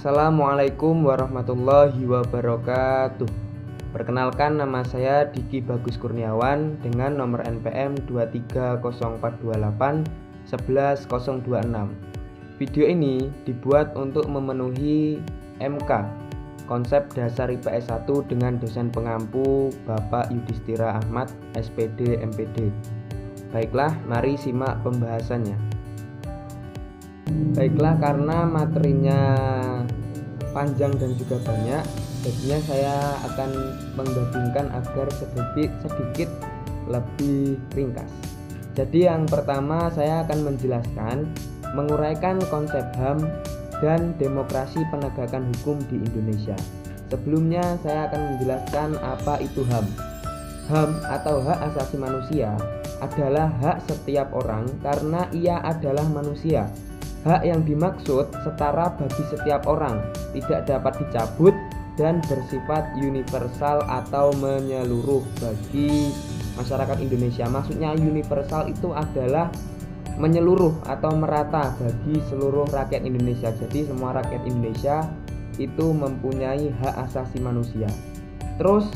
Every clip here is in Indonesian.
Assalamualaikum warahmatullahi wabarakatuh. Perkenalkan, nama saya Diki Bagus Kurniawan dengan nomor NPM 23028111026. Video ini dibuat untuk memenuhi MK Konsep Dasar IPS 1 dengan dosen pengampu Bapak Yudhistira Ahmad, SPD MPD. Baiklah, mari simak pembahasannya. Baiklah, karena materinya panjang dan juga banyak, jadinya saya akan menggabungkan agar sedikit lebih ringkas. Jadi yang pertama saya akan menjelaskan, menguraikan konsep HAM dan demokrasi penegakan hukum di Indonesia. Sebelumnya saya akan menjelaskan apa itu HAM. HAM atau hak asasi manusia adalah hak setiap orang karena ia adalah manusia. Hak yang dimaksud setara bagi setiap orang, tidak dapat dicabut, dan bersifat universal atau menyeluruh bagi masyarakat Indonesia. Maksudnya universal itu adalah menyeluruh atau merata bagi seluruh rakyat Indonesia. Jadi semua rakyat Indonesia itu mempunyai hak asasi manusia. Terus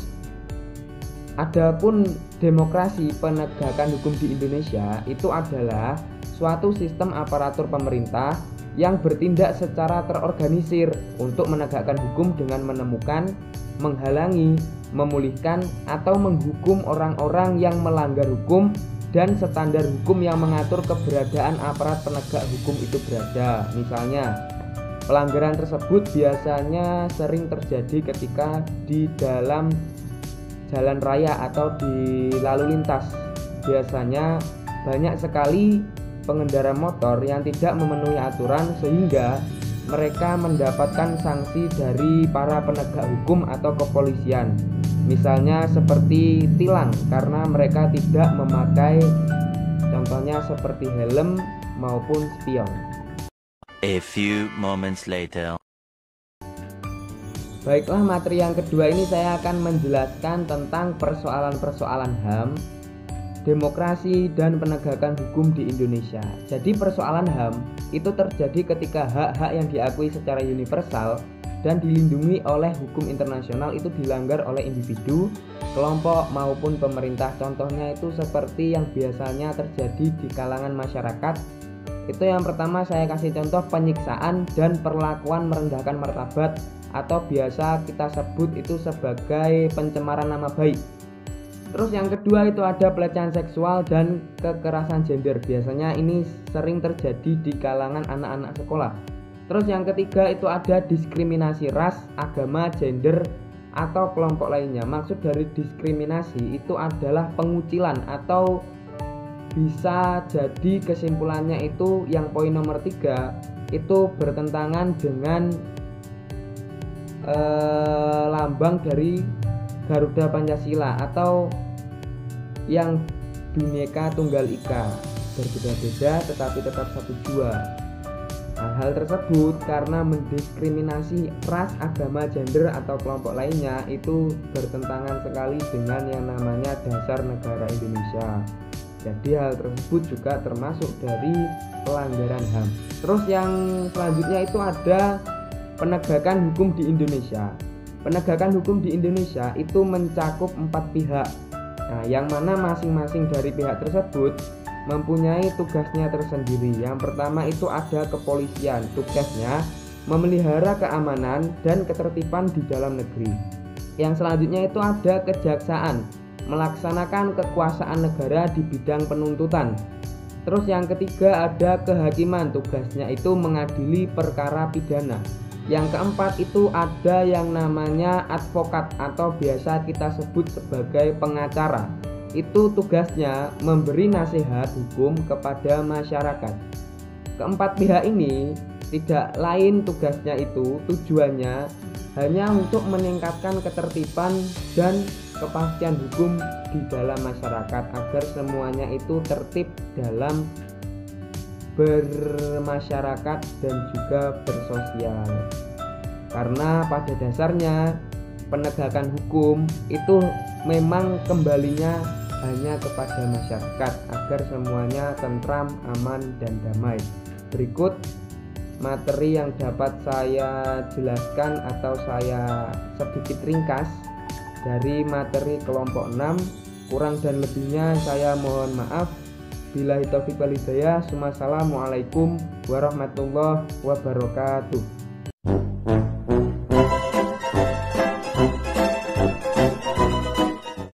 adapun demokrasi penegakan hukum di Indonesia itu adalah suatu sistem aparatur pemerintah yang bertindak secara terorganisir untuk menegakkan hukum dengan menemukan, menghalangi, memulihkan, atau menghukum orang-orang yang melanggar hukum dan standar hukum yang mengatur keberadaan aparat penegak hukum itu berada. Misalnya, pelanggaran tersebut biasanya sering terjadi ketika di dalam jalan raya atau di lalu lintas. Biasanya banyak sekali pengendara motor yang tidak memenuhi aturan sehingga mereka mendapatkan sanksi dari para penegak hukum atau kepolisian. Misalnya seperti tilang karena mereka tidak memakai, contohnya seperti helm maupun spion. A few moments later. Baiklah, materi yang kedua ini saya akan menjelaskan tentang persoalan-persoalan HAM, demokrasi dan penegakan hukum di Indonesia. Jadi persoalan HAM itu terjadi ketika hak-hak yang diakui secara universal dan dilindungi oleh hukum internasional itu dilanggar oleh individu, kelompok maupun pemerintah. Contohnya itu seperti yang biasanya terjadi di kalangan masyarakat. Itu yang pertama saya kasih contoh, penyiksaan dan perlakuan merendahkan martabat atau biasa kita sebut itu sebagai pencemaran nama baik. Terus yang kedua itu ada pelecehan seksual dan kekerasan gender. Biasanya ini sering terjadi di kalangan anak-anak sekolah. Terus yang ketiga itu ada diskriminasi ras, agama, gender, atau kelompok lainnya. Maksud dari diskriminasi itu adalah pengucilan atau bisa jadi kesimpulannya itu yang poin nomor 3 itu bertentangan dengan lambang dari Garuda Pancasila atau yang Bhinneka Tunggal Ika, berbeda-beda tetapi tetap satu jua. Nah, hal tersebut karena mendiskriminasi ras, agama, gender atau kelompok lainnya itu bertentangan sekali dengan yang namanya dasar negara Indonesia. Jadi hal tersebut juga termasuk dari pelanggaran HAM. Terus yang selanjutnya itu ada penegakan hukum di Indonesia. Penegakan hukum di Indonesia itu mencakup 4 pihak. Nah, yang mana masing-masing dari pihak tersebut mempunyai tugasnya tersendiri. Yang pertama itu ada kepolisian, tugasnya memelihara keamanan dan ketertiban di dalam negeri. Yang selanjutnya itu ada kejaksaan, melaksanakan kekuasaan negara di bidang penuntutan. Terus yang ketiga ada kehakiman, tugasnya itu mengadili perkara pidana. Yang keempat itu ada yang namanya advokat atau biasa kita sebut sebagai pengacara. Itu tugasnya memberi nasihat hukum kepada masyarakat. Keempat pihak ini tidak lain tugasnya itu tujuannya hanya untuk meningkatkan ketertiban dan kepastian hukum di dalam masyarakat agar semuanya itu tertib dalam bermasyarakat dan juga bersosial. Karena pada dasarnya penegakan hukum itu memang kembalinya hanya kepada masyarakat agar semuanya tentram, aman, dan damai. Berikut materi yang dapat saya jelaskan atau saya sedikit ringkas dari materi kelompok 6. Kurang dan lebihnya saya mohon maaf. Billahi taufiq wal hidayah. Wassalamualaikum warahmatullahi wabarakatuh.